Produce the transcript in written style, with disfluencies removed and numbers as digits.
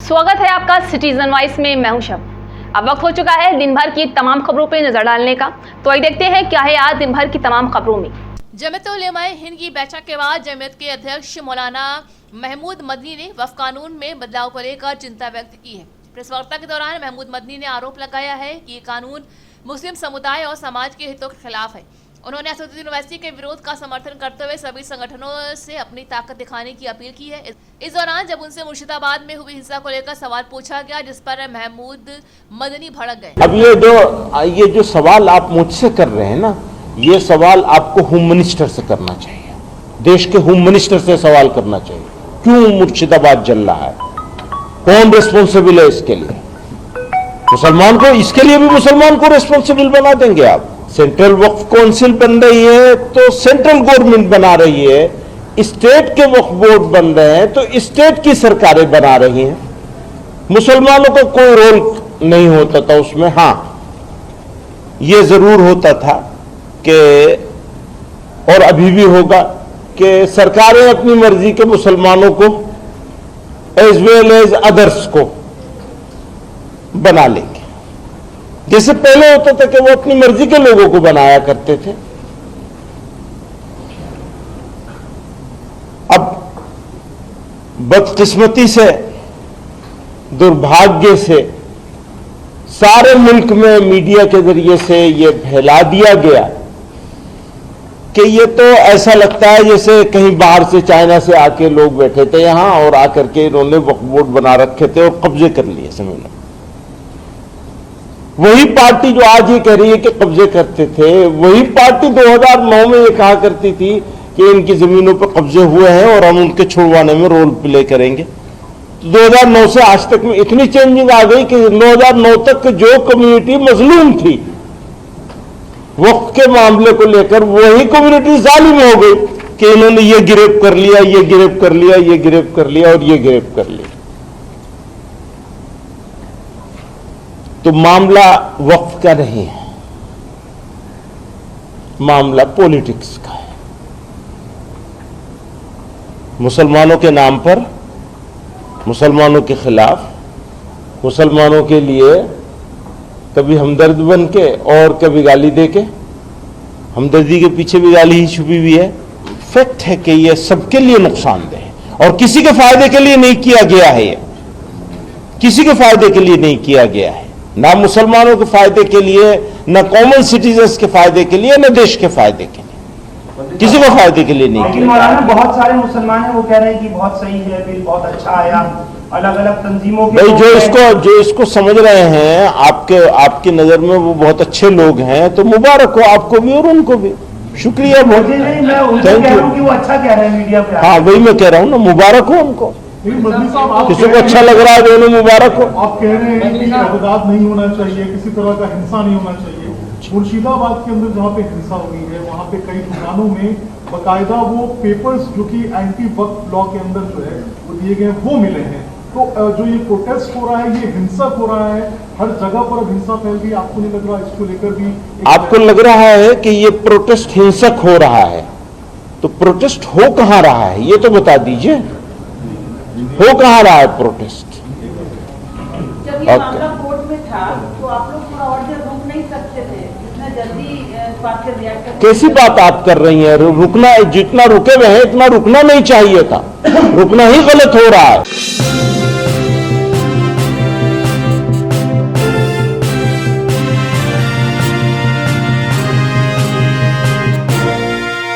स्वागत है आपका सिटीजन वॉइस में। मैं हूं शब। अब वक्त हो चुका है दिन भर की तमाम खबरों पे नजर डालने का, तो आइए देखते हैं क्या है आज दिन भर की तमाम खबरों में। जमीयत उलेमाए हिंद की बैठक के बाद जमीयत के अध्यक्ष मौलाना महमूद मदनी ने वक्फ कानून में बदलाव को लेकर चिंता व्यक्त की है। प्रेस वार्ता के दौरान महमूद मदनी ने आरोप लगाया है कि ये कानून मुस्लिम समुदाय और समाज के हितों के खिलाफ है। उन्होंने असदुद्दीन ओवैसी के विरोध का समर्थन करते हुए सभी संगठनों से अपनी ताकत दिखाने की अपील की है। इस दौरान जब उनसे मुर्शिदाबाद में हुई हिंसा को लेकर सवाल पूछा गया, जिस पर महमूद मदनी भड़क गए। अब ये जो सवाल आप मुझसे कर रहे हैं ना, ये सवाल आपको होम मिनिस्टर से करना चाहिए, देश के होम मिनिस्टर से सवाल करना चाहिए। क्यों मुर्शिदाबाद जल रहा है, कौन रिस्पॉन्सिबल है इसके लिए? मुसलमान को, इसके लिए भी मुसलमान को रिस्पॉन्सिबल बना देंगे आप? सेंट्रल वक्फ काउंसिल बन रही है तो सेंट्रल गवर्नमेंट बना रही है, स्टेट के वक्फ बोर्ड बन रहे हैं तो स्टेट की सरकारें बना रही हैं। मुसलमानों का कोई रोल नहीं होता था उसमें। हां, यह जरूर होता था कि, और अभी भी होगा, कि सरकारें अपनी मर्जी के मुसलमानों को एज वेल एज अदर्स को बना लेंगे। जैसे पहले होता था कि वो अपनी मर्जी के लोगों को बनाया करते थे। अब बदकिस्मती से, दुर्भाग्य से सारे मुल्क में मीडिया के जरिए से ये फैला दिया गया कि ये तो ऐसा लगता है जैसे कहीं बाहर से, चाइना से आके लोग बैठे थे यहां और आकर के इन्होंने वक्फ बोर्ड बना रखे थे और कब्जे कर लिए जमीनों। वही पार्टी जो आज ये कह रही है कि कब्जे करते थे, वही पार्टी 2009 में ये कहा करती थी कि इनकी जमीनों पर कब्जे हुए हैं और हम उनके छुड़वाने में रोल प्ले करेंगे। तो 2009 से आज तक में इतनी चेंजिंग आ गई कि 2009 तक जो कम्युनिटी मजलूम थी वक्त के मामले को लेकर, वही कम्युनिटी जालिम हो गई कि इन्होंने ये गिरफ्त कर लिया, ये गिरफ्त कर लिया, ये गिरफ्त कर लिया और ये गिरफ्त कर लिया। तो मामला वक्फ का नहीं है, मामला पॉलिटिक्स का है। मुसलमानों के नाम पर, मुसलमानों के खिलाफ, मुसलमानों के लिए कभी हमदर्द बन के और कभी गाली दे के, हमदर्दी के पीछे भी गाली ही छुपी हुई है। फैक्ट है कि यह सबके लिए नुकसानदेह है और किसी के फायदे के लिए नहीं किया गया है। यह किसी के फायदे के लिए नहीं किया गया है, ना मुसलमानों के फायदे के लिए, ना कॉमन सिटीजन्स के फायदे के लिए, ना देश के फायदे के लिए, किसी को फायदे के लिए नहीं किया। बहुत सारे मुसलमान हैं, वो कह रहे हैं कि बहुत सही है बिल, बहुत अच्छा आया, अलग अलग तंजीमों के भाई जो इसको समझ रहे हैं, आपकी नजर में वो बहुत अच्छे लोग हैं, तो मुबारक हो आपको भी और उनको भी। शुक्रिया बहुत, थैंक यू कि वो अच्छा कह रहे हैं मीडिया पे। हाँ, वही मैं कह रहा हूँ ना, मुबारक हो उनको। किसी को अच्छा लग रहा है तो उन्हें मुबारक हो। आप कह रहे हैं कि इत्तेफाक नहीं होना चाहिए, किसी तरह का हिंसा नहीं होना चाहिए। मुर्शिदाबाद के अंदर जहाँ पे हिंसा हुई है, वहाँ पे कई दुकानों में बकायदा वो पेपर्स जो कि एंटी वक्फ लॉ के अंदर जो है वो दिए गए, वो मिले हैं। तो जो ये प्रोटेस्ट हो रहा है, ये हिंसक हो रहा है, हर जगह पर अब हिंसा फैल गई। आपको नहीं लग रहा इसको लेकर भी? आपको लग रहा है कि ये प्रोटेस्ट हिंसक हो रहा है, तो प्रोटेस्ट हो कहाँ रहा है ये तो बता दीजिए, हो कहाँ रहा है प्रोटेस्ट? जब ये मामला कोर्ट में था तो आप लोग थोड़ा और देर रुक नहीं सकते थे, इतना जल्दी इस बात पे रिएक्ट करते? कैसी बात आप कर रही हैं? रुकना, जितना रुके हुए हैं इतना रुकना नहीं चाहिए था, रुकना ही गलत हो रहा है।